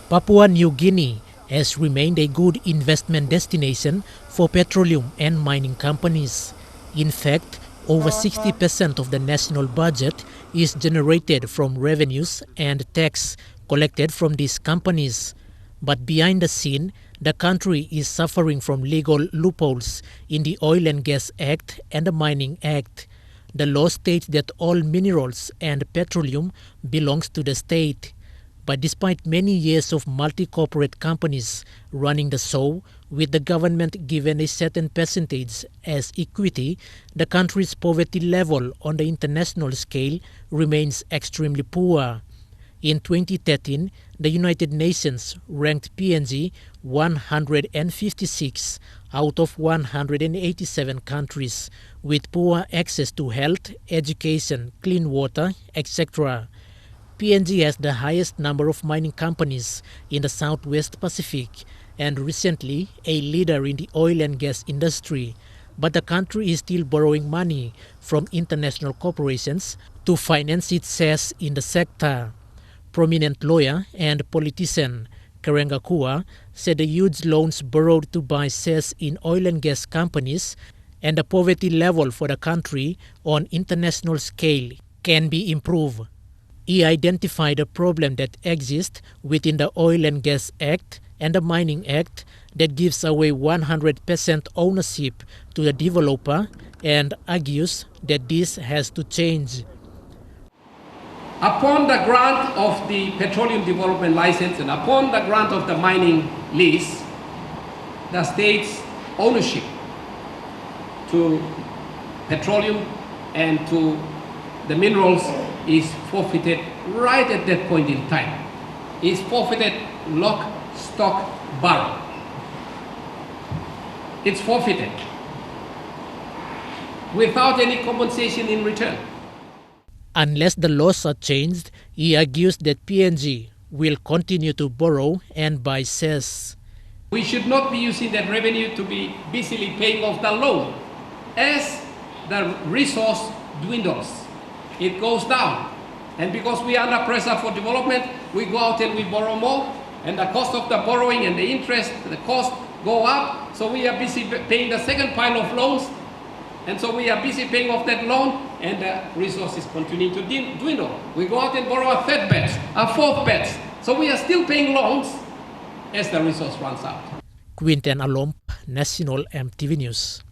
Papua New Guinea has remained a good investment destination for petroleum and mining companies. In fact, over 60% of the national budget is generated from revenues and tax collected from these companies. But behind the scene, the country is suffering from legal loopholes in the Oil and Gas Act and the Mining Act. The law states that all minerals and petroleum belongs to the state. But despite many years of multi-corporate companies running the show, with the government given a certain percentage as equity, the country's poverty level on the international scale remains extremely poor. In 2013, the United Nations ranked PNG 156 out of 187 countries with poor access to health, education, clean water, etc. PNG has the highest number of mining companies in the Southwest Pacific and recently a leader in the oil and gas industry. But the country is still borrowing money from international corporations to finance its shares in the sector. Prominent lawyer and politician Kerenga Kua said the huge loans borrowed to buy shares in oil and gas companies and the poverty level for the country on international scale can be improved. He identified a problem that exists within the Oil and Gas Act and the Mining Act that gives away 100% ownership to the developer and argues that this has to change. Upon the grant of the petroleum development license and upon the grant of the mining lease, the state's ownership to petroleum and to the minerals is forfeited right at that point in time. It's forfeited lock, stock, barrel. It's forfeited without any compensation in return. Unless the laws are changed, he argues that PNG will continue to borrow and buy shares. We should not be using that revenue to be busily paying off the loan. As the resource dwindles, it goes down. And because we are under pressure for development, we go out and we borrow more, and the cost of the borrowing and the interest, the cost go up, so we are busy paying the second pile of loans, and so we are busy paying off that loan, and the resources continue to dwindle. We go out and borrow a third batch, a fourth batch, so we are still paying loans as the resource runs out. Quinten Alomp, National EMTV News.